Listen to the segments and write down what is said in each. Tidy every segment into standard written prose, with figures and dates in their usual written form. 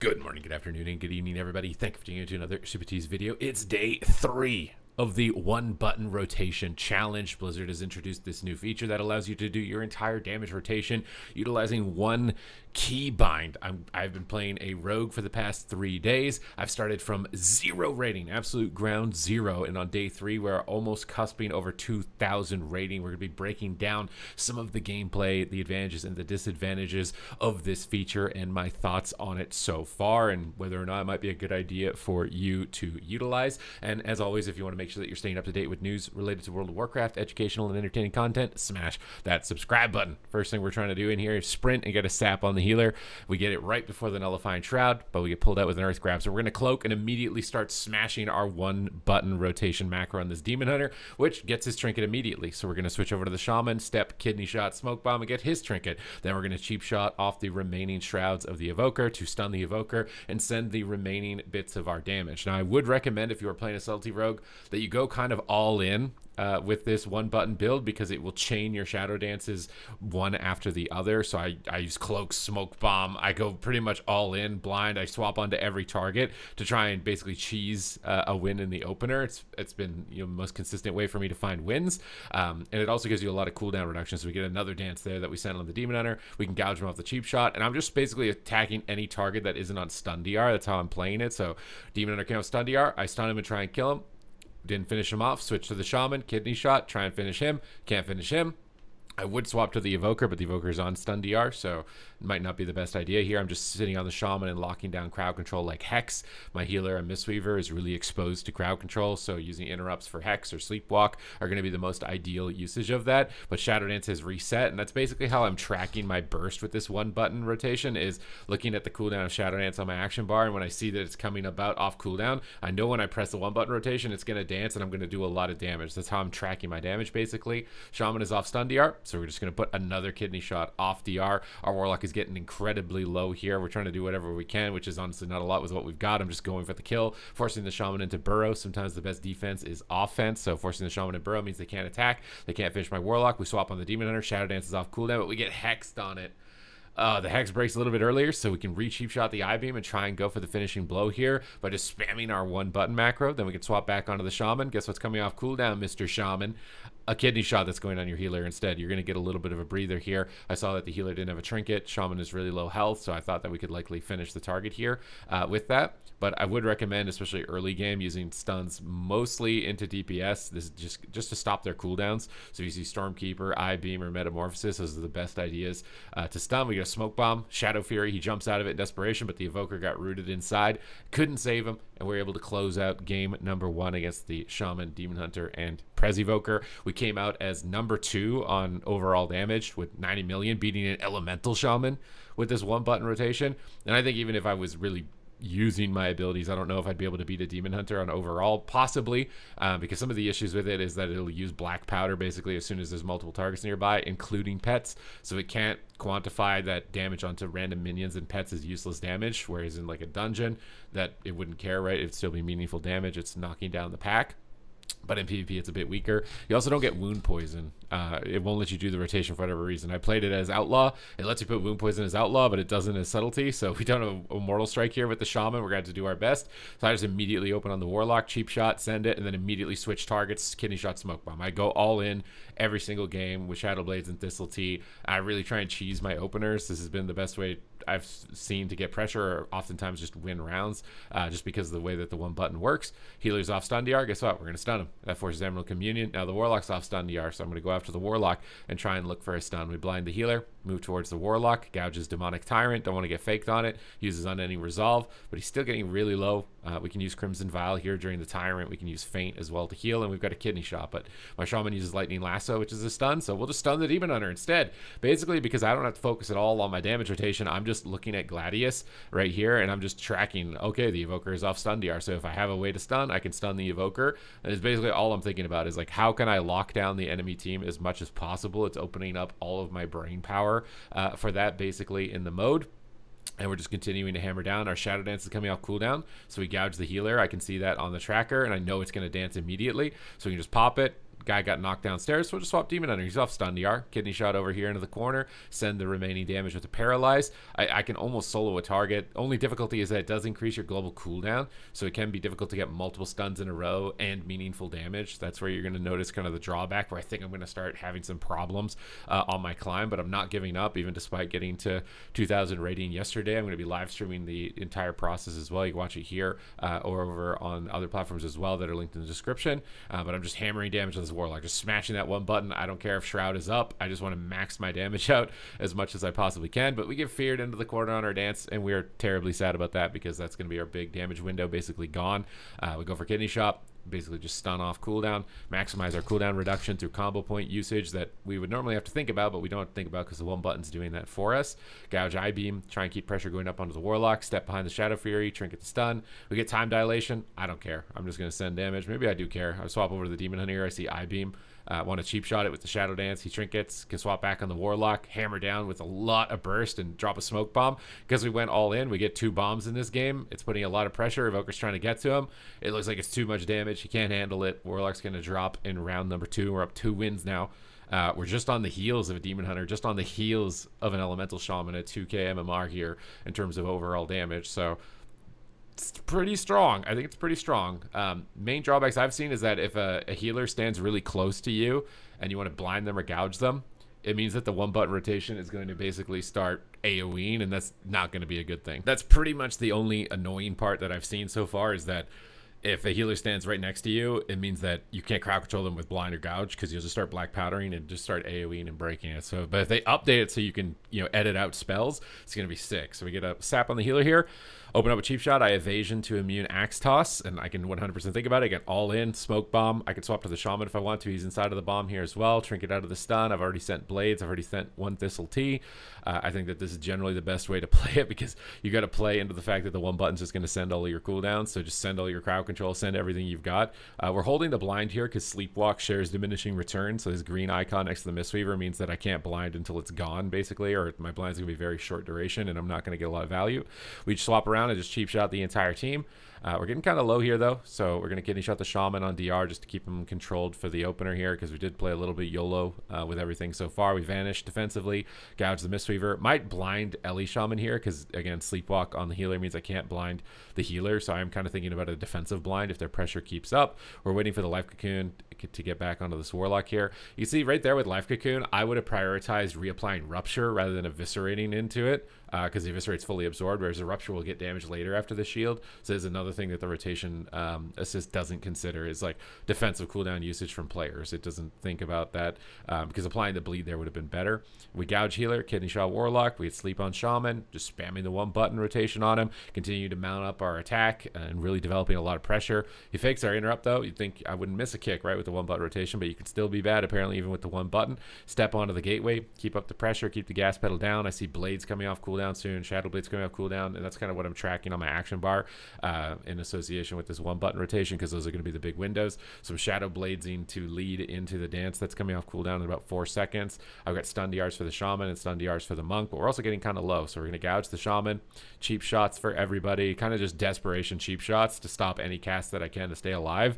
Good morning, good afternoon, and good evening, everybody. Thank you for tuning in to another Supatease video. It's day 3 of the one-button rotation challenge. Blizzard has introduced this new feature that allows you to do your entire damage rotation utilizing one key bind. I've been playing a rogue for the past 3 days. I've started from 0 rating, absolute ground 0, and on day 3 we're almost cusping over 2,000 rating. We're going to be breaking down some of the gameplay, the advantages and the disadvantages of this feature, and my thoughts on it so far, and whether or not it might be a good idea for you to utilize. And as always, if you want to make sure that you're staying up to date with news related to World of Warcraft, educational and entertaining content, smash that subscribe button. First thing we're trying to do in here is sprint and get a sap on the healer. We get it right before the nullifying shroud, but we get pulled out with an earth grab. So we're going to cloak and immediately start smashing our one button rotation macro on this demon hunter, which gets his trinket immediately. So we're going to switch over to the shaman, step, kidney shot, smoke bomb, and get his trinket. Then we're going to cheap shot off the remaining shrouds of the evoker to stun the evoker and send the remaining bits of our damage. Now I would recommend, if you are playing a subtlety rogue, that you go kind of all in with this one button build, because it will chain your shadow dances one after the other. So I use cloak, smoke bomb, I go pretty much all in blind. I swap onto every target to try and basically cheese a win in the opener. It's been the most consistent way for me to find wins, and it also gives you a lot of cooldown reduction. So we get another dance there that we send on the demon hunter. We can gouge him off the cheap shot, and I'm just basically attacking any target that isn't on stun DR. That's how I'm playing it. So demon hunter came out stun DR, I stun him and try and kill him. Didn't finish him off, switch to the shaman, kidney shot, try and finish him, can't finish him. I would swap to the evoker, but the evoker is on stun DR, so it might not be the best idea here. I'm just sitting on the shaman and locking down crowd control like Hex. My healer and Mistweaver is really exposed to crowd control, so using interrupts for Hex or Sleepwalk are going to be the most ideal usage of that. But Shadow Dance has reset, and that's basically how I'm tracking my burst with this one button rotation, is looking at the cooldown of Shadow Dance on my action bar, and when I see that it's coming about off cooldown, I know when I press the one button rotation it's going to dance and I'm going to do a lot of damage. That's how I'm tracking my damage basically. Shaman is off stun DR, so we're just going to put another kidney shot off DR. Our Warlock is getting incredibly low here. We're trying to do whatever we can, which is honestly not a lot with what we've got. I'm just going for the kill, forcing the Shaman into burrow. Sometimes the best defense is offense, so forcing the Shaman into burrow means they can't attack. They can't finish my Warlock. We swap on the Demon Hunter. Shadow Dance is off cooldown, but we get hexed on it. The Hex breaks a little bit earlier, so we can re-cheap shot the I-beam and try and go for the finishing blow here by just spamming our one button macro. Then we can swap back onto the Shaman. Guess what's coming off cooldown, Mr. Shaman? A kidney shot that's going on your healer instead. You're going to get a little bit of a breather here. I saw that the healer didn't have a trinket. Shaman is really low health, so I thought that we could likely finish the target here with that. But I would recommend, especially early game, using stuns mostly into DPS. This is just to stop their cooldowns. So if you see Stormkeeper, I-beam, or Metamorphosis, those are the best ideas to stun. We get a smoke bomb, Shadow Fury. He jumps out of it in desperation, but the evoker got rooted inside. Couldn't save him, and we were able to close out game number 1 against the Shaman, Demon Hunter, and Prez Evoker. We came out as number 2 on overall damage with 90 million, beating an Elemental Shaman with this one button rotation. And I think even if I was really using my abilities, I don't know if I'd be able to beat a Demon Hunter on overall, possibly, because some of the issues with it is that it'll use black powder basically as soon as there's multiple targets nearby, including pets, so it can't quantify that damage onto random minions and pets as useless damage, whereas in like a dungeon that it wouldn't care, right? It'd still be meaningful damage. It's knocking down the pack. But in PvP, it's a bit weaker. You also don't get wound poison. It won't let you do the rotation for whatever reason. I played it as outlaw. It lets you put wound poison as outlaw, but it doesn't as subtlety. So we don't have a mortal strike here with the shaman. We're going to have to do our best. So I just immediately open on the warlock, cheap shot, send it, and then immediately switch targets, kidney shot, smoke bomb. I go all in every single game with Shadow Blades and Thistle Tea. I really try and cheese my openers. This has been the best way I've seen to get pressure, or oftentimes just win rounds, just because of the way that the one button works. Healer's off stun DR. Guess what? We're going to stun him. That forces Emerald Communion. Now the Warlock's off stun DR, so I'm going to go after the Warlock and try and look for a stun. We blind the healer, move towards the Warlock, gouges Demonic Tyrant. Don't want to get faked on it. Uses Unending Resolve, but he's still getting really low. We can use Crimson Vial here during the Tyrant. We can use Feint as well to heal, and we've got a kidney shot, but my Shaman uses Lightning Lasso, which is a stun, so we'll just stun the Demon Hunter instead. Basically, because I don't have to focus at all on my damage rotation, I'm just looking at Gladius right here, and I'm just tracking, okay, the Evoker is off stun DR, so if I have a way to stun, I can stun the Evoker, and it's basically all I'm thinking about is, like, how can I lock down the enemy team as much as possible? It's opening up all of my brain power for that, basically, in the mode. And we're just continuing to hammer down. Our Shadow Dance is coming off cooldown, so we gouge the healer. I can see that on the tracker, and I know it's going to dance immediately. So we can just pop it, guy got knocked downstairs, so we'll just swap Demon Hunter. He's off stun DR. Kidney Shot over here into the corner. Send the remaining damage with the Paralyze. I can almost solo a target. Only difficulty is that it does increase your global cooldown, so it can be difficult to get multiple stuns in a row and meaningful damage. That's where you're going to notice kind of the drawback, where I think I'm going to start having some problems on my climb, but I'm not giving up, even despite getting to 2,000 rating yesterday. I'm going to be live streaming the entire process as well. You can watch it here or over on other platforms as well that are linked in the description. But I'm just hammering damage on this Warlock, just smashing that one button. I don't care if Shroud is up. I just want to max my damage out as much as I possibly can. But we get feared into the corner on our dance, and we are terribly sad about that, because that's going to be our big damage window basically gone. We go for Kidney Shot, basically just stun off cooldown, maximize our cooldown reduction through combo point usage that we would normally have to think about, but we don't have to think about because the one button's doing that for us. Gouge Eye Beam, try and keep pressure going up onto the Warlock, step behind the Shadow Fury, trinket the stun. We get time dilation. I don't care. I'm just going to send damage. Maybe I do care. I swap over to the Demon Hunter here. I see Eye Beam. Want to cheap shot it with the Shadow Dance. He trinkets, can swap back on the Warlock, hammer down with a lot of burst, and drop a smoke bomb. Because we went all in, we get 2 bombs in this game. It's putting a lot of pressure. Evoker's trying to get to him. It looks like it's too much damage. He can't handle it. Warlock's going to drop in round number 2. We're up 2 wins now. We're just on the heels of a Demon Hunter, just on the heels of an Elemental Shaman at 2k MMR here in terms of overall damage. So it's pretty strong. I think it's pretty strong. Main drawbacks I've seen is that if a healer stands really close to you and you want to blind them or gouge them, it means that the one button rotation is going to basically start AoEing, and that's not going to be a good thing. That's pretty much the only annoying part that I've seen so far, is that if a healer stands right next to you, it means that you can't crowd control them with blind or gouge, because you'll just start black powdering and just start AoEing and breaking it. So, but if they update it so you can, edit out spells, it's going to be sick. So we get a sap on the healer here. Open up a cheap shot. I evasion to immune axe toss, and I can 100% think about it. I get all in, smoke bomb. I can swap to the shaman if I want to. He's inside of the bomb here as well. Trinket out of the stun. I've already sent blades. I've already sent 1 Thistle Tea. I think that this is generally the best way to play it, because you got to play into the fact that the one button's just going to send all of your cooldowns. So just send all your crowd control, send everything you've got. We're holding the blind here because Sleepwalk shares diminishing return. So his green icon next to the Mistweaver means that I can't blind until it's gone, basically, or my blind's going to be very short duration, and I'm not going to get a lot of value. We just swap around and just cheap shot the entire team. We're getting kind of low here, though, so we're going to kidney shot the Shaman on DR just to keep him controlled for the opener here, because we did play a little bit YOLO with everything so far. We vanished defensively, gouge the Mistweaver. Might blind Ellie Shaman here, because, again, Sleepwalk on the healer means I can't blind the healer, so I'm kind of thinking about a defensive blind if their pressure keeps up. We're waiting for the Life Cocoon to get back onto this Warlock here. You see right there with Life Cocoon, I would have prioritized reapplying Rupture rather than eviscerating into it, because the Eviscerate's fully absorbed, whereas the Rupture will get damage later after the shield. So there's another thing that the rotation assist doesn't consider, is like defensive cooldown usage from players. It doesn't think about that, because applying the bleed there would have been better. We gouge healer, kidney shot Warlock. We get sleep on Shaman, just spamming the one button rotation on him, continue to mount up our attack and really developing a lot of pressure. He fakes our interrupt, though. You'd think I wouldn't miss a kick, right, with the one button rotation, but you could still be bad apparently even with the one button. Step onto the gateway, keep up the pressure, keep the gas pedal down. I see blades coming off cooldown soon, shadow blades coming off cooldown, and that's kind of what I'm tracking on my action bar in association with this one button rotation, because those are going to be the big windows. Some shadow bladesing to lead into the dance that's coming off cooldown in about 4 seconds. I've got stun DRs for the Shaman and stun DRs for the Monk, but we're also getting kind of low, so we're going to gouge the Shaman. Cheap shots for everybody, kind of just desperation cheap shots to stop any cast that I can to stay alive.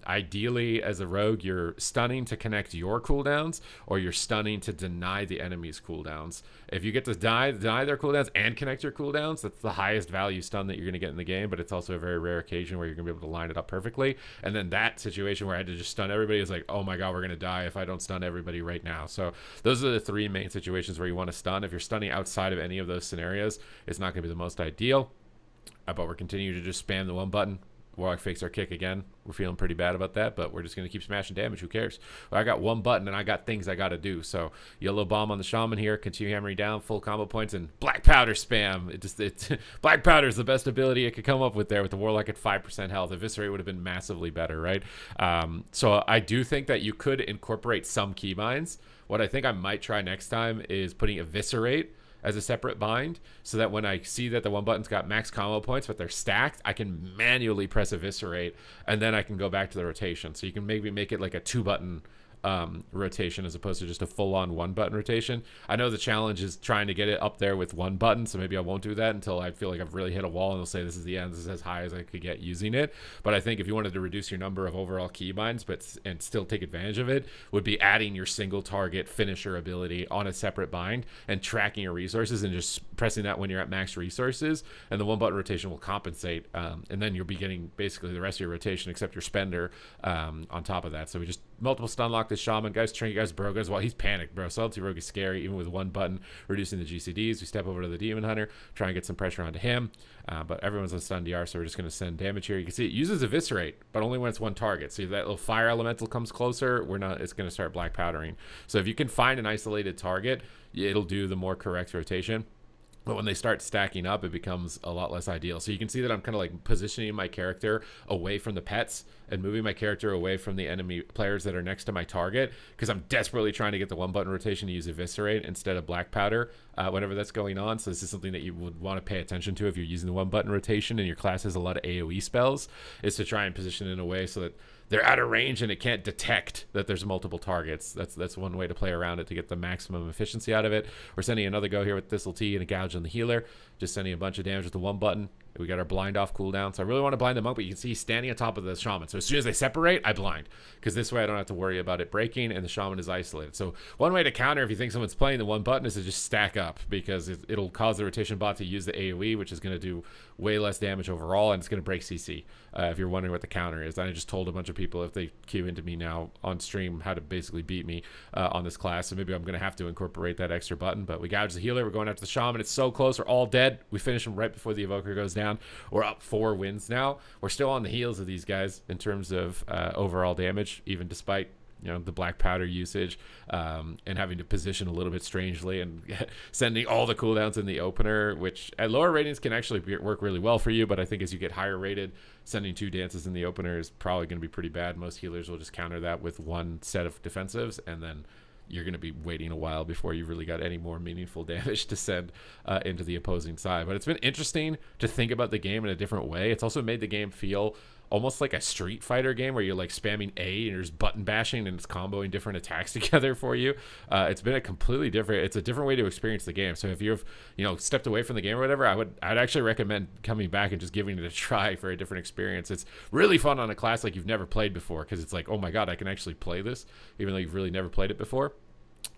Ideally, as a rogue, you're stunning to connect your cooldowns, or you're stunning to deny the enemy's cooldowns. If you get to deny their cooldowns and connect your cooldowns, that's the highest value stun that you're going to get in the game, but it's also a very rare occasion where you're going to be able to line it up perfectly. And then that situation where I had to just stun everybody is like, oh my god, we're going to die if I don't stun everybody right now. So those are the 3 main situations where you want to stun. If you're stunning outside of any of those scenarios, it's not going to be the most ideal. But we're continuing to just spam the one button. Warlock fakes our kick again. We're feeling pretty bad about that, but we're just going to keep smashing damage. Who cares? Well, I got one button, and I got things I got to do. So yellow bomb on the Shaman here. Continue hammering down. Full combo points, and black powder spam. Black powder is the best ability it could come up with there with the Warlock at 5% health. Eviscerate would have been massively better, right? So I do think that you could incorporate some keybinds. What I think I might try next time is putting Eviscerate as a separate bind, so that when I see that the one button's got max combo points but they're stacked, I can manually press Eviscerate, and then I can go back to the rotation. So you can maybe make it like a 2 button rotation as opposed to just a full-on one button rotation. I know the challenge is trying to get it up there with one button, so maybe I won't do that until I feel like I've really hit a wall and they'll say this is the end, this is as high as I could get using it. But I think if you wanted to reduce your number of overall keybinds and still take advantage of it, would be adding your single target finisher ability on a separate bind and tracking your resources and just pressing that when you're at max resources, and the one button rotation will compensate, and then you'll be getting basically the rest of your rotation except your spender on top of that. So we just multiple stun lock this shaman. Guys, trinket guys, bro guys. Well, he's panicked, bro. Subtlety Rogue is scary, even with one button reducing the GCDs. We step over to the Demon Hunter, try and get some pressure onto him, but everyone's on stun DR, so we're just going to send damage here. You can see it uses Eviscerate, but only when it's one target. So if that little fire elemental comes closer, it's going to start black powdering. So if you can find an isolated target, it'll do the more correct rotation. But when they start stacking up, it becomes a lot less ideal. So you can see that I'm kind of like positioning my character away from the pets and moving my character away from the enemy players that are next to my target, because I'm desperately trying to get the one button rotation to use Eviscerate instead of black powder whenever that's going on. So this is something that you would want to pay attention to if you're using the one button rotation and your class has a lot of AoE spells, is to try and position it in a way so that they're out of range and it can't detect that there's multiple targets. That's one way to play around it to get the maximum efficiency out of it. We're sending another go here with Thistle Tea and a gouge on the healer. Just sending a bunch of damage with the one button. We got our blind off cooldown. So I really want to blind the monk, but you can see he's standing on top of the shaman. So as soon as they separate, I blind, because this way I don't have to worry about it breaking and the shaman is isolated. So one way to counter if you think someone's playing the one button is to just stack up, because it'll cause the rotation bot to use the AoE, which is going to do way less damage overall, and it's going to break CC. If you're wondering what the counter is, I just told a bunch of people if they queue into me now on stream how to basically beat me on this class. So maybe I'm going to have to incorporate that extra button. But we gouge the healer. We're going after the shaman. It's so close. We're all dead. We finish him right before the evoker goes down. We're up 4 wins now. We're still on the heels of these guys in terms of overall damage, even despite the black powder usage and having to position a little bit strangely and sending all the cooldowns in the opener, which at lower ratings can actually work really well for you. But I think as you get higher rated, sending 2 dances in the opener is probably going to be pretty bad. Most healers will just counter that with one set of defensives, and then you're going to be waiting a while before you really got any more meaningful damage to send into the opposing side. But it's been interesting to think about the game in a different way. It's also made the game feel almost like a Street Fighter game where you're like spamming A and you're just button bashing and it's comboing different attacks together for you. It's been it's a different way to experience the game. So if you've stepped away from the game or whatever, I'd actually recommend coming back and just giving it a try for a different experience. It's really fun on a class like you've never played before, because it's like, oh my god, I can actually play this even though you've really never played it before.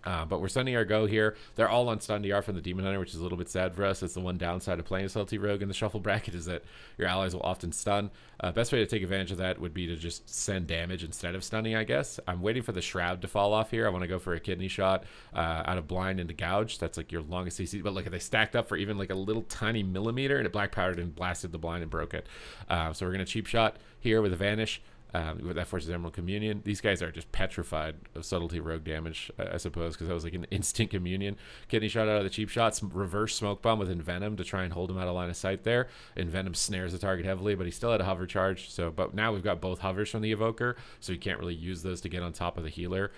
But we're sending our go here. They're all on stun DR from the Demon Hunter, which is a little bit sad for us. It's the one downside of playing a Subtlety Rogue in the shuffle bracket, is that your allies will often stun. Best way to take advantage of that would be to just send damage instead of stunning, I guess. I'm waiting for the Shroud to fall off here. I want to go for a kidney shot out of blind into gouge. That's like your longest CC. But look, they stacked up for even like a little tiny millimeter, and it black powdered and blasted the blind and broke it. So we're going to cheap shot here with a Vanish. That forces Emerald Communion. These guys are just petrified of Subtlety Rogue damage, I suppose, because that was like an instant communion. Kidney shot out of the cheap shots, reverse smoke bomb with Envenom to try and hold him out of line of sight there. Envenom snares the target heavily, but he still had a hover charge. But now we've got both hovers from the evoker, so you can't really use those to get on top of the healer.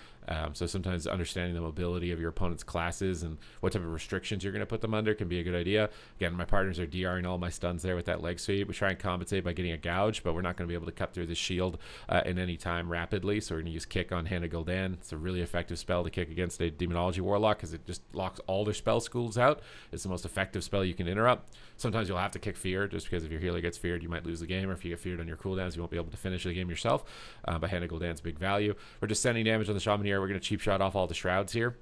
So sometimes understanding the mobility of your opponent's classes and what type of restrictions you're going to put them under can be a good idea. Again, my partners are DRing all my stuns there with that leg sweep. We try and compensate by getting a gouge, but we're not going to be able to cut through the shield in any time rapidly. So we're going to use Kick on Hand of Gul'dan. It's a really effective spell to kick against a Demonology Warlock, because it just locks all their spell schools out. It's the most effective spell you can interrupt. Sometimes you'll have to kick Fear, just because if your healer gets feared, you might lose the game, or if you get feared on your cooldowns, you won't be able to finish the game yourself. But Hand of Gul'dan's big value. We're just sending damage on the Shaman here. We're going to cheap shot off all the Shrouds here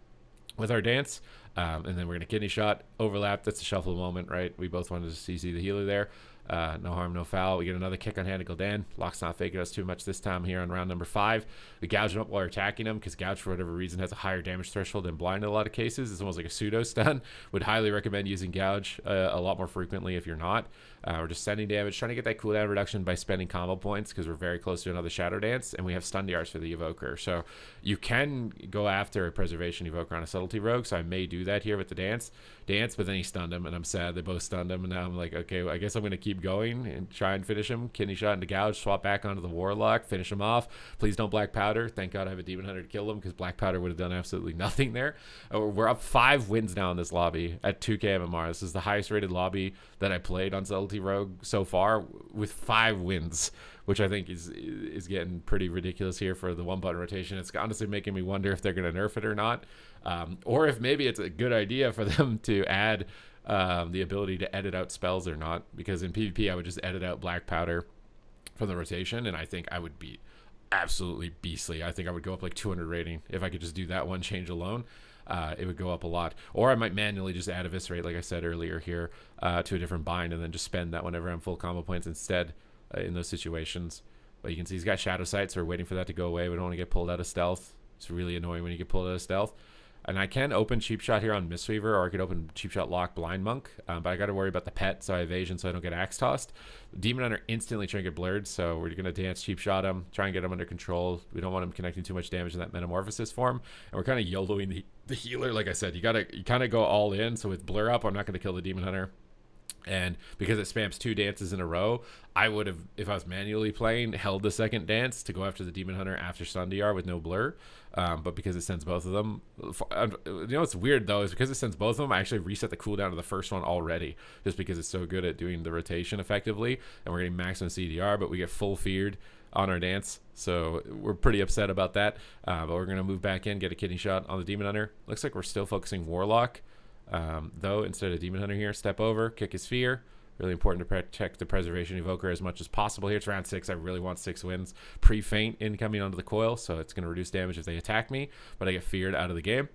with our dance. And then we're going to kidney shot, overlap. That's a shuffle moment, right? We both wanted to CC the healer there. No harm, no foul. We get another kick on Hand of Gul'dan. Lock's not faking us too much this time here on round number 5. We gouge him up while we're attacking him, because gouge, for whatever reason, has a higher damage threshold than blind in a lot of cases. It's almost like a pseudo stun. Would highly recommend using gouge a lot more frequently if you're not. We're just sending damage, trying to get that cooldown reduction by spending combo points, because we're very close to another Shadow Dance, and we have stun DRs for the Evoker. So you can go after a Preservation Evoker on a Subtlety Rogue, so I may do that here with the dance, but then he stunned him, and I'm sad they both stunned him, and now I'm like, okay, I guess I'm going to keep going and try and finish him. Kidney shot into gouge, swap back onto the Warlock, finish him off. Please don't black powder. Thank God I have a Demon Hunter to kill him, because black powder would have done absolutely nothing there. We're up 5 wins now in this lobby at 2k MMR. This is the highest rated lobby that I played on Subtlety subtlety rogue so far with 5 wins, which I think is getting pretty ridiculous here for the 1-button rotation. It's honestly making me wonder if they're going to nerf it or not, or if maybe it's a good idea for them to add the ability to edit out spells or not, because in PvP I would just edit out black powder from the rotation, and I think I would be absolutely beastly. I think I would go up like 200 rating if I could just do that one change alone. It would go up a lot. Or I might manually just add Eviscerate, like I said earlier here, to a different bind, and then just spend that whenever I'm full combo points instead in those situations. But you can see he's got Shadow Sight, so we're waiting for that to go away. We don't want to get pulled out of stealth. It's really annoying when you get pulled out of stealth. And I can open Cheap Shot here on Mistweaver, or I could open Cheap Shot Lock Blind Monk, but I got to worry about the pet, so I evasion so I don't get Axe Tossed. Demon Hunter instantly Trinket Blurred, so we're going to dance Cheap Shot him, try and get him under control. We don't want him connecting too much damage in that Metamorphosis form, and we're kind of YOLOing the healer. Like I said, you kind of go all in, so with Blur Up, I'm not going to kill the Demon Hunter. And because it spams 2 dances in a row, I would have, if I was manually playing, held the second dance to go after the Demon Hunter after Stun DR with no blur. But because it sends both of them, you know what's weird though is because it sends both of them, I actually reset the cooldown of the first one already, just because it's so good at doing the rotation effectively, and we're getting maximum CDR, but we get full feared on our dance, so we're pretty upset about that. But we're gonna move back in, get a kidney shot on the Demon Hunter. Looks like we're still focusing Warlock. Though instead of Demon Hunter here, step over, kick his fear. Really important to protect the Preservation Evoker as much as possible here. It's round 6. I really want 6 wins. Pre-feint incoming onto the coil, so it's going to reduce damage if they attack me, but I get feared out of the game.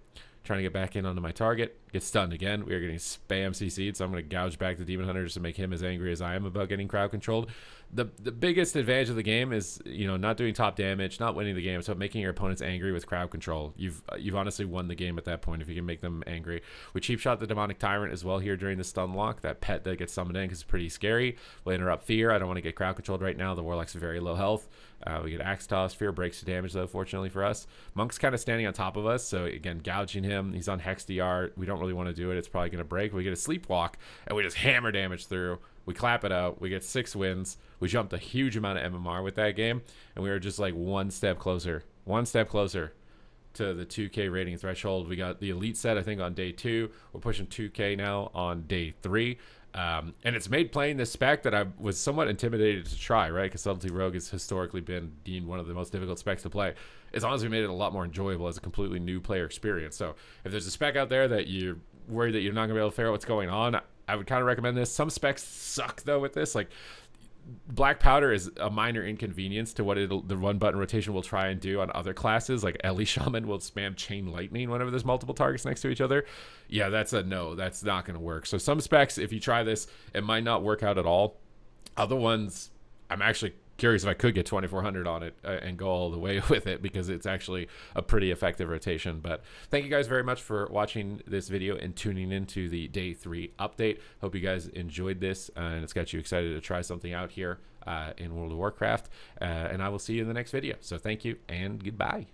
Trying to get back in onto my target. Get stunned again. We are getting spam CC'd, so I'm going to gouge back the Demon Hunter just to make him as angry as I am about getting crowd controlled. The biggest advantage of the game is, you know, not doing top damage, not winning the game. So making your opponents angry with crowd control. You've honestly won the game at that point if you can make them angry. We cheap shot the Demonic Tyrant as well here during the stun lock. That pet that gets summoned in because it's pretty scary. We'll interrupt fear. I don't want to get crowd controlled right now. The Warlock's very low health. We get Axe Toss. Fear breaks the damage though, fortunately for us. Monk's kind of standing on top of us, so again, gouging him. He's on Hex DR. We don't really want to do it. It's probably going to break. We get a Sleepwalk, and we just hammer damage through. We clap it out. We get 6 wins. We jumped a huge amount of MMR with that game, and we were just like one step closer to the 2K rating threshold. We got the Elite set, I think, on day 2. We're pushing 2K now on day 3. And it's made playing this spec that I was somewhat intimidated to try, right? Because Subtlety Rogue has historically been deemed one of the most difficult specs to play. It's honestly made it a lot more enjoyable as a completely new player experience. So if there's a spec out there that you're worried that you're not going to be able to figure out what's going on, I would kind of recommend this. Some specs suck, though, with this. Like, Black Powder is a minor inconvenience to what the 1-button rotation will try and do on other classes. Like Ellie Shaman will spam Chain Lightning whenever there's multiple targets next to each other. Yeah, that's a no. That's not going to work. So some specs, if you try this, it might not work out at all. Other ones, I'm actually curious if I could get 2400 on it and go all the way with it, because it's actually a pretty effective rotation. But thank you guys very much for watching this video and tuning into the day 3 update. Hope you guys enjoyed this and it's got you excited to try something out here in World of Warcraft, and I will see you in the next video. So thank you and goodbye.